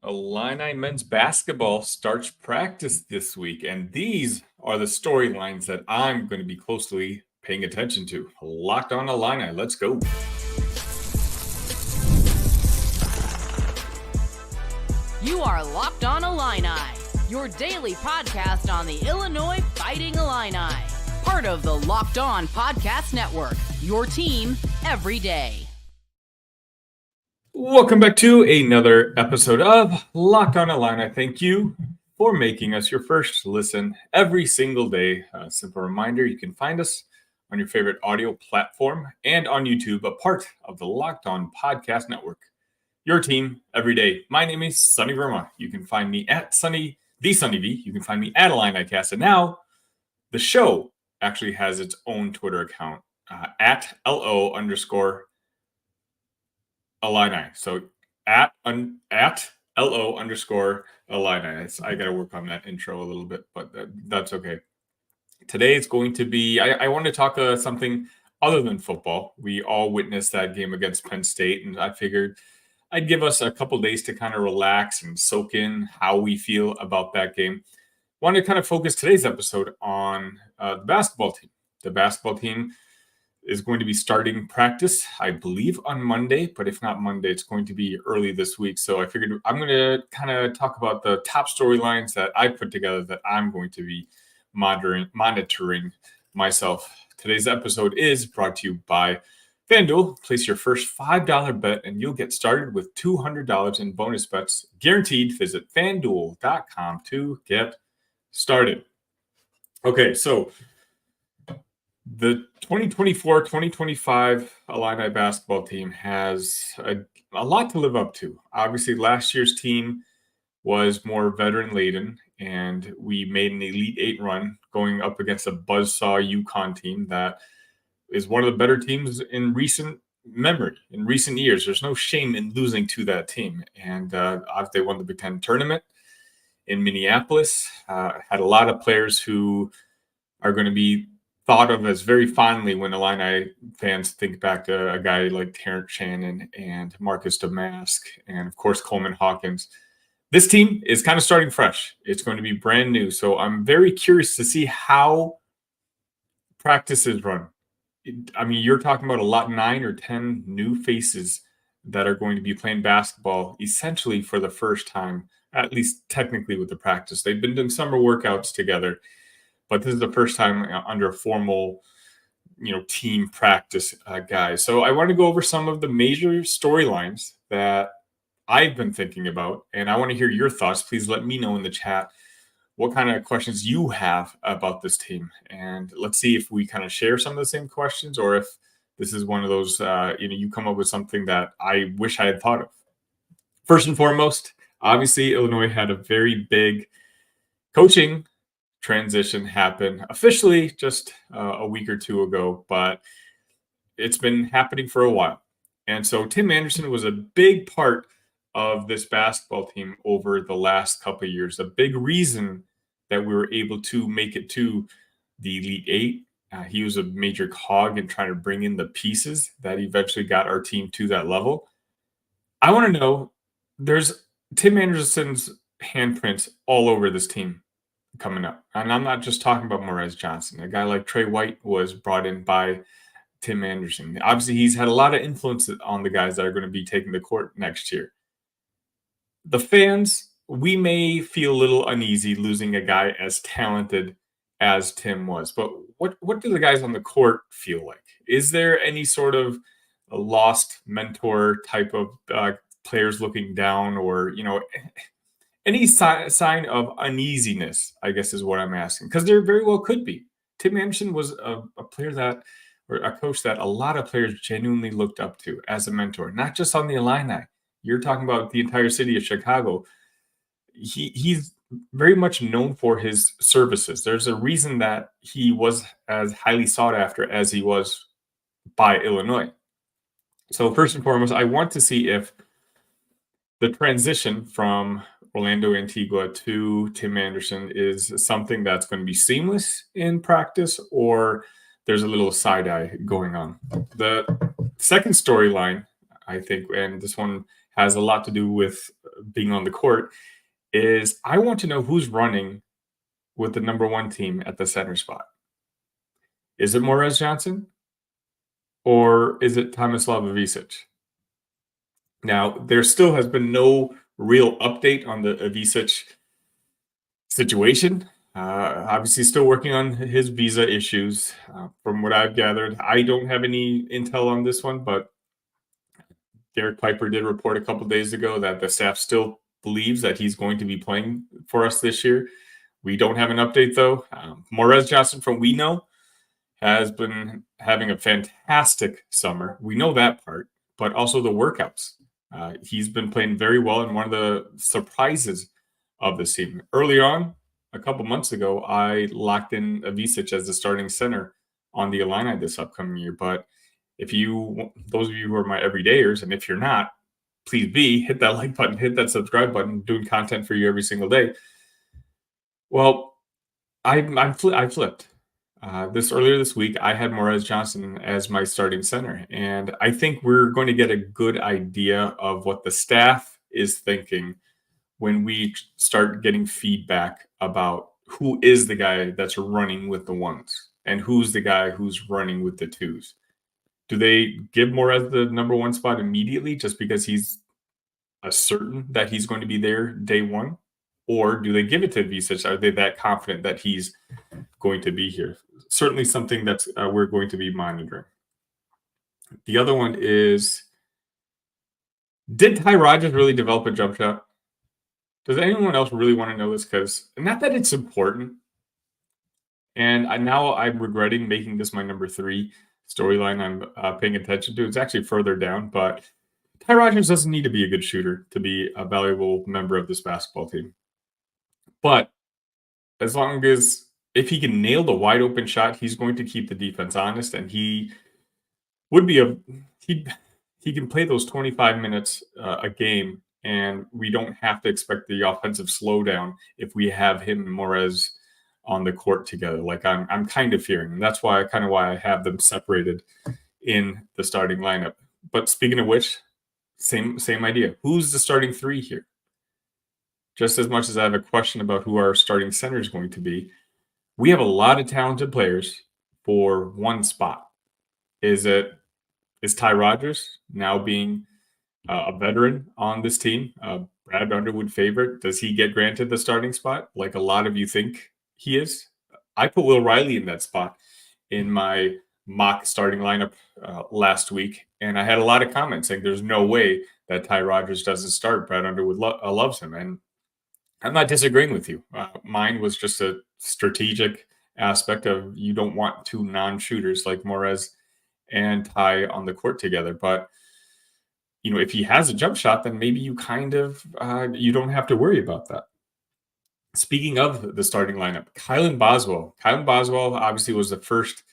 Illini men's basketball starts practice this week, and these are the storylines that I'm going to be closely paying attention to. Locked On Illini, let's go. You are Locked On Illini, your daily podcast on the Illinois Fighting Illini. Part of the Locked On Podcast Network, your team every day. Welcome back to another episode of Locked On Illini. Thank you for making us your first listen every single day. A simple reminder, you can find us on your favorite audio platform and on YouTube, a part of the Locked On Podcast Network. Your team every day. My name is Sunny Verma. You can find me at Sunny V. You can find me at IlliniCast. And now the show actually has its own Twitter account at LO_Illini. So at LO_Illini. I got to work on that intro a little bit, but that's okay. Today it's going to be, I want to talk something other than football. We all witnessed that game against Penn State, and I figured I'd give us a couple days to kind of relax and soak in how we feel about that game. Want to kind of focus today's episode on the basketball team. The basketball team is going to be starting practice, I believe, on Monday. But if not Monday, it's going to be early this week. So I figured I'm going to kind of talk about the top storylines that I put together that I'm going to be monitoring myself. Today's episode is brought to you by FanDuel. Place your first $5 bet and you'll get started with $200 in bonus bets guaranteed. Visit FanDuel.com to get started. Okay, so the 2024-2025 Illini basketball team has a lot to live up to. Obviously, last year's team was more veteran-laden, and we made an Elite Eight run going up against a buzzsaw UConn team that is one of the better teams in recent memory, in recent years. There's no shame in losing to that team. And they won the Big Ten tournament in Minneapolis. Had a lot of players who are going to be thought of as very fondly when Illini fans think back to a guy like Terrence Shannon and Marcus Damask and, of course, Coleman Hawkins. This team is kind of starting fresh. It's going to be brand new. So I'm very curious to see how practices run. I mean, you're talking about a lot, 9 or 10 new faces that are going to be playing basketball essentially for the first time, at least technically with the practice. They've been doing summer workouts together, but this is the first time under a formal, team practice, guys. So I want to go over some of the major storylines that I've been thinking about, and I want to hear your thoughts. Please let me know in the chat what kind of questions you have about this team. And let's see if we kind of share some of the same questions, or if this is one of those, you come up with something that I wish I had thought of. First and foremost, obviously, Illinois had a very big coaching transition happen officially just a week or two ago, but it's been happening for a while. And so Tim Anderson was a big part of this basketball team over the last couple of years. A big reason that we were able to make it to the Elite Eight. He was a major cog in trying to bring in the pieces that eventually got our team to that level. I want to know, there's Tim Anderson's handprints all over this team coming up. And I'm not just talking about Morez Johnson. A guy like Trey White was brought in by Tim Anderson. Obviously, he's had a lot of influence on the guys that are going to be taking the court next year. The fans, we may feel a little uneasy losing a guy as talented as Tim was, but what do the guys on the court feel like? Is there any sort of a lost mentor type of players looking down, or any sign of uneasiness, I guess is what I'm asking, because there very well could be. Tim Anderson was a player or a coach that a lot of players genuinely looked up to as a mentor, not just on the Illini. You're talking about the entire city of Chicago. He's very much known for his services. There's a reason that he was as highly sought after as he was by Illinois. So first and foremost, I want to see if the transition from Orlando Antigua to Tim Anderson is something that's going to be seamless in practice, or there's a little side eye going on. The second storyline, I think, and this one has a lot to do with being on the court, is I want to know who's running with the number one team at the center spot. Is it Morez Johnson or is it Tomislav Ivisic? Now, there still has been no real update on the Ivisic situation. Obviously, still working on his visa issues. From what I've gathered, I don't have any intel on this one, but Derek Piper did report a couple days ago that the staff still believes that he's going to be playing for us this year. We don't have an update, though. Morez Johnson, from we know, has been having a fantastic summer. We know that part, but also the workouts. He's been playing very well, and one of the surprises of the season. Early on, a couple months ago, I locked in Ivisic as the starting center on the Illini this upcoming year. But if you, those of you who are my everydayers, and if you're not, please hit that like button, hit that subscribe button, doing content for you every single day. Well, I flipped. Earlier this week, I had Morez Johnson as my starting center, and I think we're going to get a good idea of what the staff is thinking when we start getting feedback about who is the guy that's running with the ones and who's the guy who's running with the twos. Do they give Morez the number one spot immediately just because he's certain that he's going to be there day one? Or do they give it to Ivisic? Are they that confident that he's going to be here? Certainly something that we're going to be monitoring. The other one is, did Ty Rodgers really develop a jump shot? Does anyone else really want to know this? Because not that it's important. And now I'm regretting making this my number 3 storyline I'm paying attention to. It's actually further down, but Ty Rodgers doesn't need to be a good shooter to be a valuable member of this basketball team. But as long as if he can nail the wide open shot, he's going to keep the defense honest, and he would be he can play those 25 minutes a game, and we don't have to expect the offensive slowdown if we have him and Morez on the court together, like I'm kind of fearing. And that's why I have them separated in the starting lineup. But speaking of which, same idea. Who's the starting 3 here? Just as much as I have a question about who our starting center is going to be, we have a lot of talented players for one spot. Is Ty Rodgers, now being a veteran on this team, Brad Underwood favorite? Does he get granted the starting spot like a lot of you think he is? I put Will Riley in that spot in my mock starting lineup last week, and I had a lot of comments saying there's no way that Ty Rodgers doesn't start. Brad Underwood loves him, and I'm not disagreeing with you. Mine was just a strategic aspect of you don't want 2 non-shooters like Morez and Ty on the court together. But if he has a jump shot, then maybe you you don't have to worry about that. Speaking of the starting lineup, Kylan Boswell. Kylan Boswell obviously was the first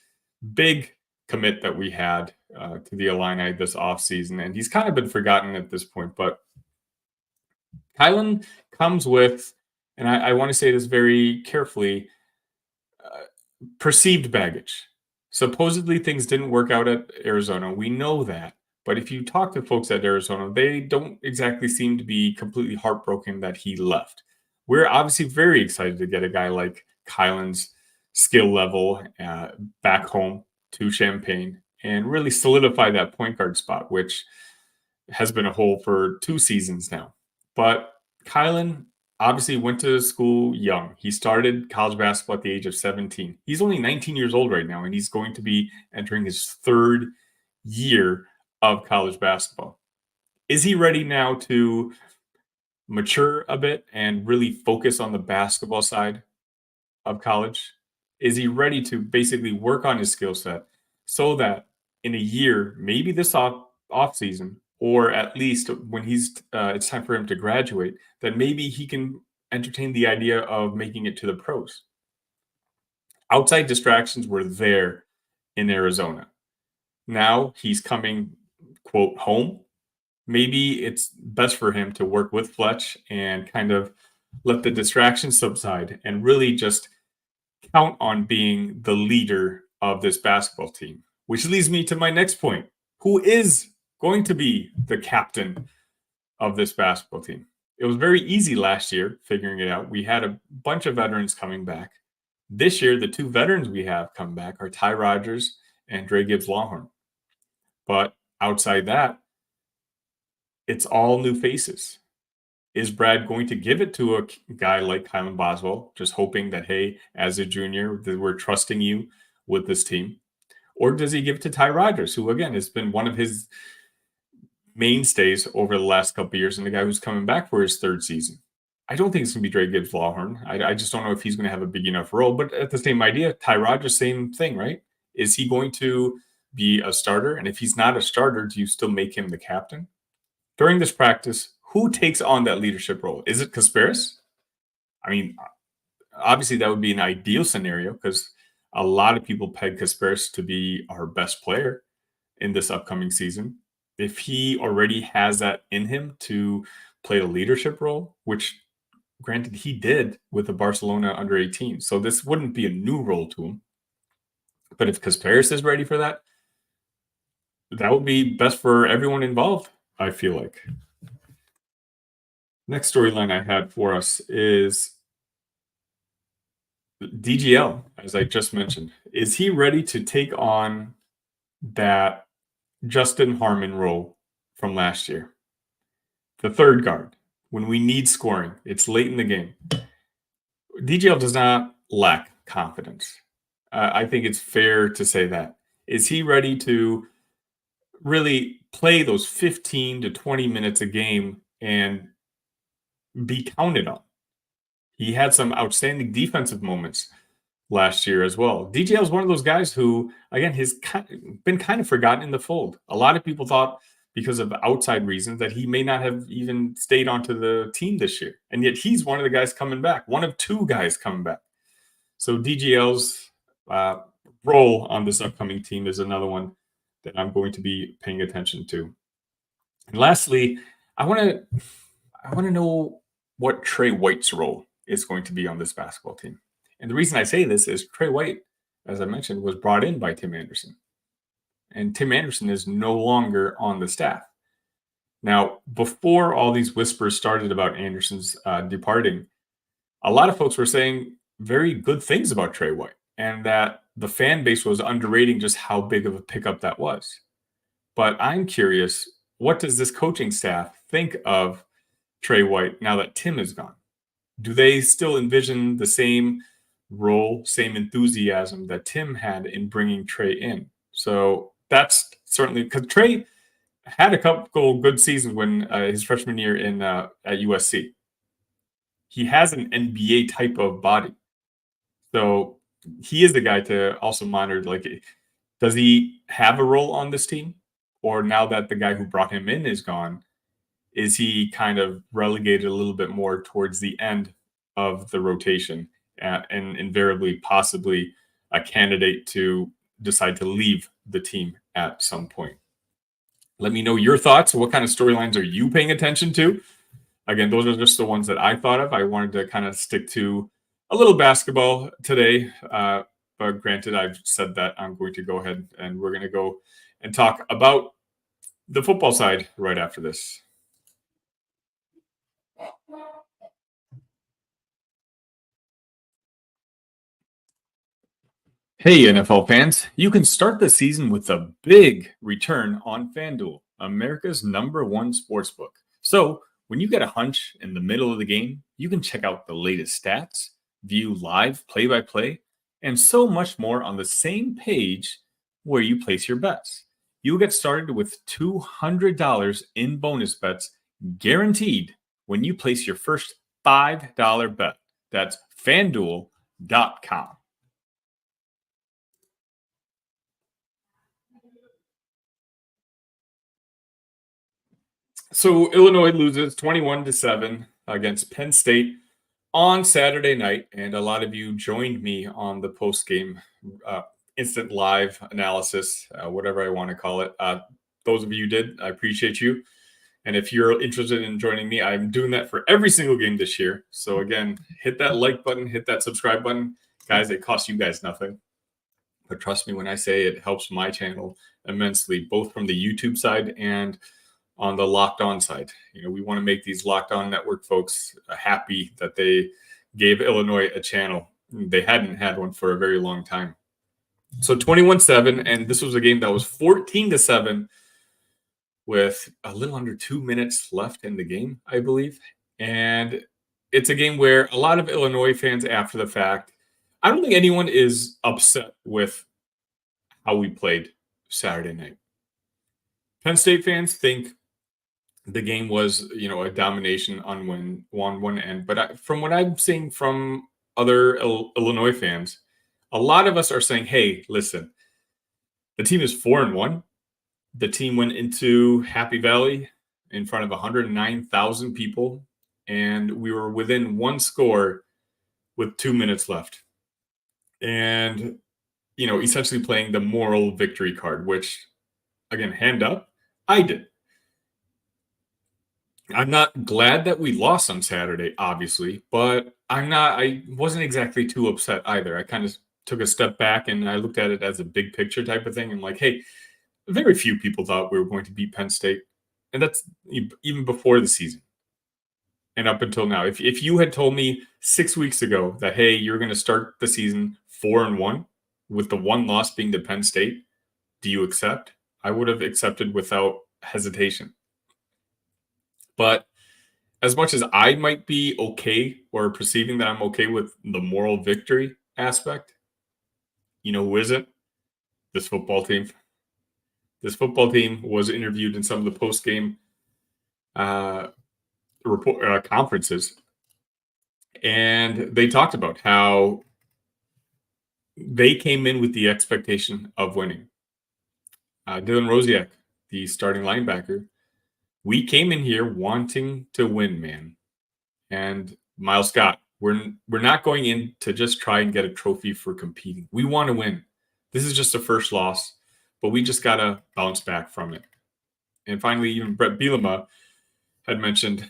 big commit that we had to the Illini this offseason, and he's kind of been forgotten at this point. But Kylan comes with, and I want to say this very carefully, perceived baggage. Supposedly things didn't work out at Arizona. We know that. But if you talk to folks at Arizona, they don't exactly seem to be completely heartbroken that he left. We're obviously very excited to get a guy like Kylan's skill level back home to Champaign and really solidify that point guard spot, which has been a hole for 2 seasons now. But Kylan obviously went to school young. He started college basketball at the age of 17. He's only 19 years old right now, and he's going to be entering his 3rd year of college basketball. Is he ready now to mature a bit and really focus on the basketball side of college? Is he ready to basically work on his skill set so that in a year, maybe this off season, or at least when it's time for him to graduate, that maybe he can entertain the idea of making it to the pros? Outside distractions were there in Arizona. Now he's coming, quote, home. Maybe it's best for him to work with Fletch and kind of let the distractions subside and really just count on being the leader of this basketball team. Which leads me to my next point. Who is going to be the captain of this basketball team? It was very easy last year figuring it out. We had a bunch of veterans coming back. This year, the two veterans we have come back are Ty Rodgers and Dre Gibbs Longhorn. But outside that, it's all new faces. Is Brad going to give it to a guy like Kylan Boswell, just hoping that, hey, as a junior, that we're trusting you with this team? Or does he give it to Ty Rodgers, who, again, has been one of his mainstays over the last couple of years and the guy who's coming back for his third season? I don't think it's going to be Dre Gibbs Longhorn. I just don't know if he's going to have a big enough role. But at the same idea, Ty Rodgers, same thing, right? Is he going to be a starter? And if he's not a starter, do you still make him the captain? During this practice, who takes on that leadership role? Is it Kasparis? I mean, obviously that would be an ideal scenario because a lot of people peg Kasparis to be our best player in this upcoming season. If he already has that in him to play a leadership role, which granted he did with the Barcelona under 18, so this wouldn't be a new role to him. But if Kasparis is ready for that, that would be best for everyone involved, I feel like. Next storyline I had for us is DGL, as I just mentioned. Is he ready to take on that Justin Harmon role from last year? The third guard, when we need scoring, it's late in the game. DGL does not lack confidence. I think it's fair to say that. Is he ready to really play those 15 to 20 minutes a game and be counted on? He had some outstanding defensive moments last year as well. DGL is one of those guys who, again, has been kind of forgotten in the fold. A lot of people thought because of outside reasons that he may not have even stayed onto the team this year. And yet he's one of the guys coming back, one of two guys coming back. So DGL's role on this upcoming team is another one that I'm going to be paying attention to. And lastly, I want to know what Trey White's role is going to be on this basketball team. And the reason I say this is Trey White, as I mentioned, was brought in by Tim Anderson. And Tim Anderson is no longer on the staff. Now, before all these whispers started about Anderson's departing, a lot of folks were saying very good things about Trey White and that the fan base was underrating just how big of a pickup that was. But I'm curious, what does this coaching staff think of Trey White now that Tim is gone? Do they still envision the same role, same enthusiasm that Tim had in bringing Trey in? So that's certainly because Trey had a couple good seasons when his freshman year at USC. He has an NBA type of body. So he is the guy to also monitor, like, does he have a role on this team? Or now that the guy who brought him in is gone, is he kind of relegated a little bit more towards the end of the rotation and invariably possibly a candidate to decide to leave the team at some point? Let me know your thoughts. What kind of storylines are you paying attention to? Again, those are just the ones that I thought of. I wanted to kind of stick to a little basketball today. But granted, I've said that I'm going to go ahead and we're going to go and talk about the football side right after this. Hey, NFL fans, you can start the season with a big return on FanDuel, America's #1 sportsbook. So when you get a hunch in the middle of the game, you can check out the latest stats, view live play-by-play, and so much more on the same page where you place your bets. You'll get started with $200 in bonus bets guaranteed when you place your first $5 bet. That's FanDuel.com. So Illinois loses 21-7 against Penn State on Saturday night, and a lot of you joined me on the post-game instant live analysis, whatever I want to call it. Those of you did, I appreciate you. And if you're interested in joining me, I'm doing that for every single game this year. So again, hit that like button, hit that subscribe button. Guys, it costs you guys nothing. But trust me when I say it helps my channel immensely, both from the YouTube side and on the Locked On side. We want to make these Locked On Network folks happy that they gave Illinois a channel. They hadn't had one for a very long time. So 21-7, and this was a game that was 14-7 with a little under 2 minutes left in the game, I believe. And it's a game where a lot of Illinois fans after the fact, I don't think anyone is upset with how we played Saturday night. Penn State fans think the game was, a domination on one end. But from what I'm seeing from other Illinois fans, a lot of us are saying, hey, listen, the team is 4-1. The team went into Happy Valley in front of 109,000 people, and we were within one score with 2 minutes left. And, essentially playing the moral victory card, which, again, hand up, I did. I'm not glad that we lost on Saturday, obviously, but I wasn't exactly too upset either. I kind of took a step back and I looked at it as a big picture type of thing. And like, hey, very few people thought we were going to beat Penn State. And that's even before the season and up until now. If you had told me 6 weeks ago that, hey, you're going to start the season 4-1 with the one loss being to Penn State, do you accept? I would have accepted without hesitation. But as much as I might be okay or perceiving that I'm okay with the moral victory aspect, who isn't? This football team. This football team was interviewed in some of the post-game conferences, and they talked about how they came in with the expectation of winning. Dylan Rosiak, the starting linebacker, we came in here wanting to win, man. And Miles Scott, we're not going in to just try and get a trophy for competing. We want to win. This is just a first loss, but we just got to bounce back from it. And finally, even Brett Bielema had mentioned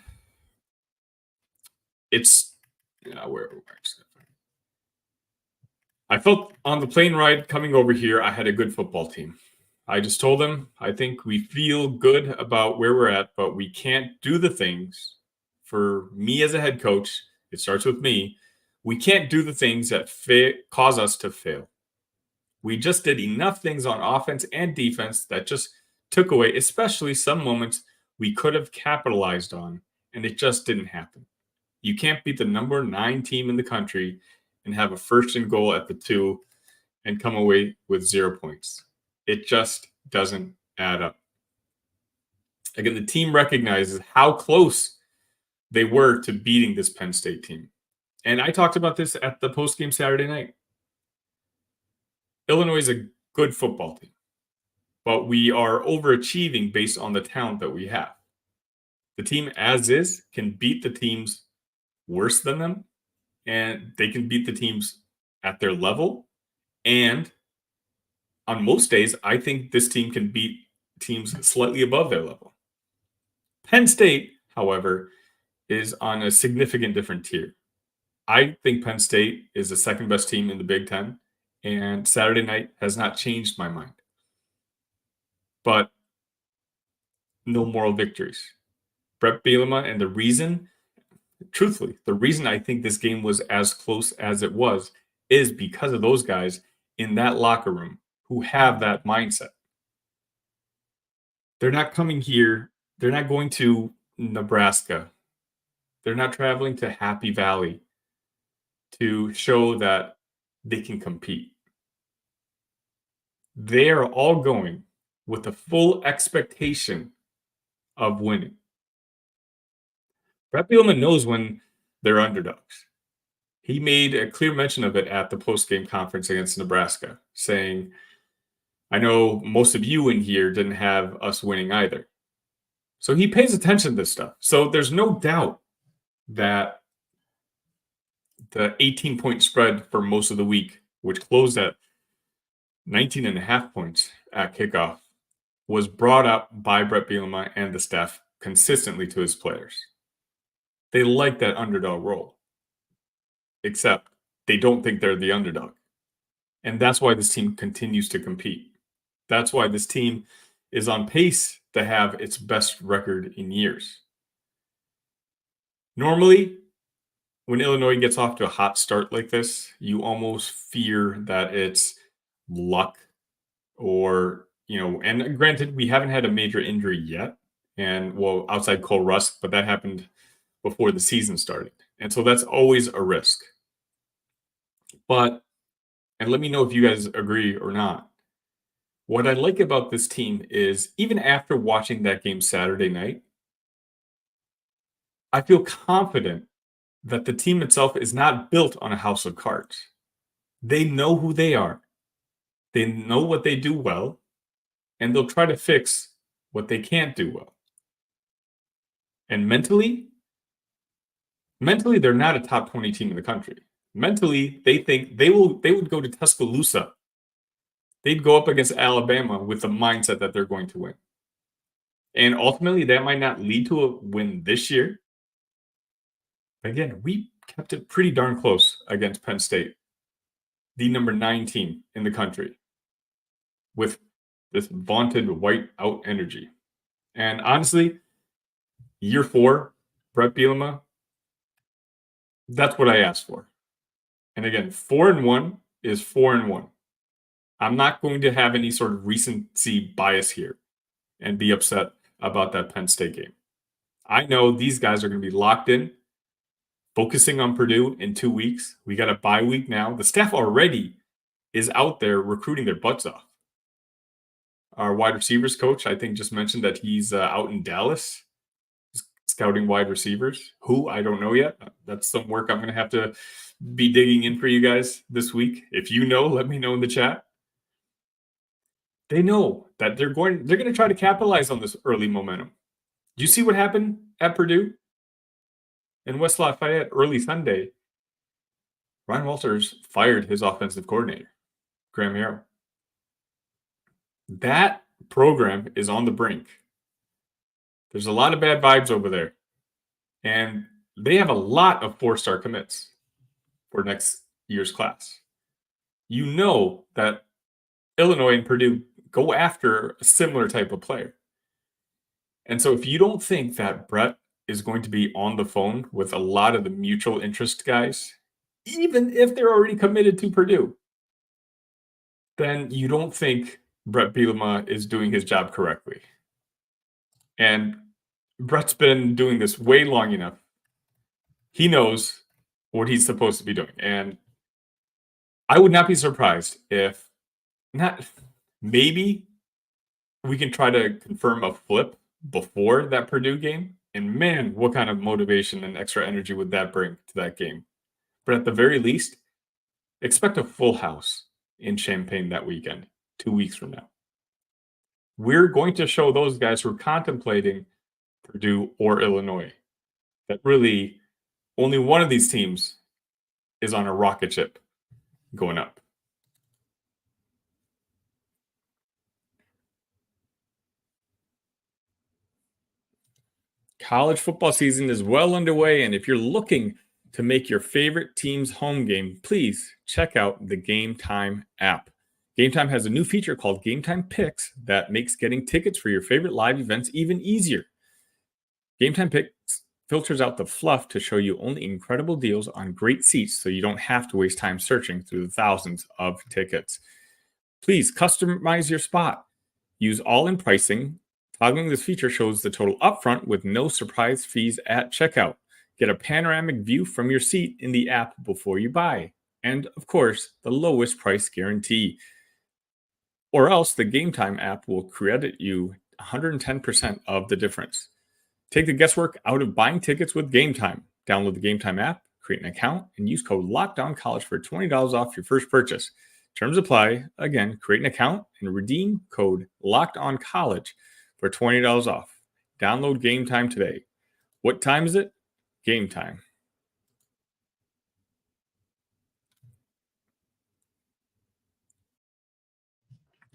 I felt on the plane ride coming over here, I had a good football team. I just told them, I think we feel good about where we're at, but we can't do the things for me as a head coach. It starts with me. We can't do the things that cause us to fail. We just did enough things on offense and defense that just took away, especially some moments we could have capitalized on, and it just didn't happen. You can't beat the number 9 team in the country and have a first and goal at the 2 and come away with 0 points. It just doesn't add up. Again, the team recognizes how close they were to beating this Penn State team. And I talked about this at the postgame Saturday night. Illinois is a good football team, but we are overachieving based on the talent that we have. The team as is can beat the teams worse than them, and they can beat the teams at their level. And on most days, I think this team can beat teams slightly above their level. Penn State, however, is on a significant different tier. I think Penn State is the second best team in the Big Ten, and Saturday night has not changed my mind. But no moral victories. Brett Bielema, and the reason I think this game was as close as it was is because of those guys in that locker room who have that mindset. They're not coming here. They're not going to Nebraska. They're not traveling to Happy Valley to show that they can compete. They are all going with the full expectation of winning. Brett Bielema knows when they're underdogs. He made a clear mention of it at the post-game conference against Nebraska, saying, I know most of you in here didn't have us winning either. So he pays attention to this stuff. So there's no doubt that the 18-point spread for most of the week, which closed at 19.5 points at kickoff, was brought up by Brett Bielema and the staff consistently to his players. They like that underdog role, except they don't think they're the underdog. And that's why this team continues to compete. That's why this team is on pace to have its best record in years. Normally, when Illinois gets off to a hot start like this, you almost fear that it's luck or, and granted, we haven't had a major injury yet. And well, outside Cole Rusk, but that happened before the season started. And so that's always a risk. But, and let me know if you guys agree or not. What I like about this team is even after watching that game Saturday night, I feel confident that the team itself is not built on a house of cards. They know who they are. They know what they do well, and they'll try to fix what they can't do well. And mentally, they're not a top 20 team in the country. Mentally, they think they would go to Tuscaloosa. They'd go up against Alabama with the mindset that they're going to win. And ultimately, that might not lead to a win this year. Again, we kept it pretty darn close against Penn State, the number 9 team in the country, with this vaunted white out energy. And honestly, year 4, Brett Bielema, that's what I asked for. And again, 4-1 is 4-1. I'm not going to have any sort of recency bias here and be upset about that Penn State game. I know these guys are going to be locked in, focusing on Purdue in 2 weeks. We got a bye week now. The staff already is out there recruiting their butts off. Our wide receivers coach, I think, just mentioned that he's out in Dallas scouting wide receivers. Who? I don't know yet. That's some work I'm going to have to be digging in for you guys this week. If you know, let me know in the chat. They know that they're going to try to capitalize on this early momentum. Do you see what happened at Purdue? In West Lafayette early Sunday, Ryan Walters fired his offensive coordinator, Graham Harrell. That program is on the brink. There's a lot of bad vibes over there. And they have a lot of 4-star commits for next year's class. You know that Illinois and Purdue go after a similar type of player. And so if you don't think that Brett is going to be on the phone with a lot of the mutual interest guys, even if they're already committed to Purdue, then you don't think Brett Bielema is doing his job correctly. And Brett's been doing this way long enough. He knows what he's supposed to be doing. And I would not be surprised if maybe we can try to confirm a flip before that Purdue game. And man, what kind of motivation and extra energy would that bring to that game? But at the very least, expect a full house in Champaign that weekend, 2 weeks from now. We're going to show those guys who are contemplating Purdue or Illinois that really only one of these teams is on a rocket ship going up. College football season is well underway, and if you're looking to make your favorite team's home game, please check out the Game Time app. Game Time has a new feature called Game Time Picks that makes getting tickets for your favorite live events even easier. Game Time Picks filters out the fluff to show you only incredible deals on great seats so you don't have to waste time searching through the thousands of tickets. Please customize your spot. Use all-in pricing. Toggling this feature shows the total upfront with no surprise fees at checkout. Get a panoramic view from your seat in the app before you buy. And, of course, the lowest price guarantee. Or else the Game Time app will credit you 110% of the difference. Take the guesswork out of buying tickets with Game Time. Download the Game Time app, create an account, and use code LOCKEDONCollege for $20 off your first purchase. Terms apply. Again, create an account and redeem code LOCKEDONCollege for $20 off. Download Game Time today. What time is it? Game time.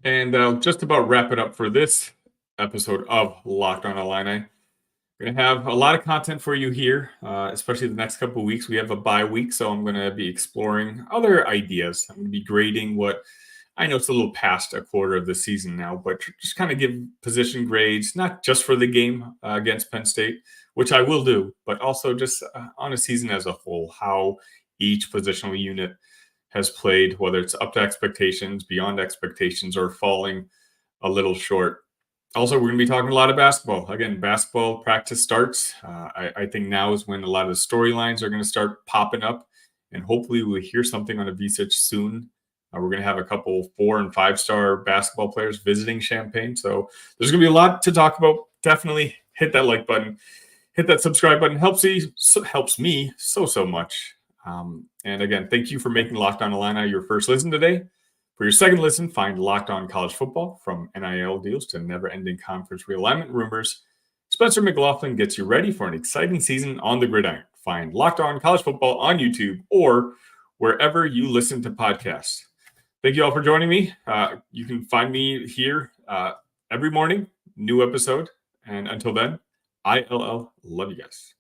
And I'll just about wrap it up for this episode of Locked On Illini. We're going to have a lot of content for you here, especially the next couple of weeks. We have a bye week, so I'm going to be exploring other ideas. I'm going to be grading what I know it's a little past a quarter of the season now, but just kind of give position grades, not just for the game against Penn State, which I will do, but also just on a season as a whole, how each positional unit has played, whether it's up to expectations, beyond expectations, or falling a little short. Also, we're going to be talking a lot of basketball. Again, basketball practice starts. I think now is when a lot of the storylines are going to start popping up, and hopefully we'll hear something on a VSIC soon. We're going to have a couple 4- and 5-star basketball players visiting Champaign. So there's going to be a lot to talk about. Definitely hit that like button. Hit that subscribe button. Helps me so much. And again, thank you for making Locked On Illini your first listen today. For your second listen, find Locked On College Football. From NIL deals to never-ending conference realignment rumors, Spencer McLaughlin gets you ready for an exciting season on the gridiron. Find Locked On College Football on YouTube or wherever you listen to podcasts. Thank you all for joining me. You can find me here every morning, new episode. And until then, ILL love you guys.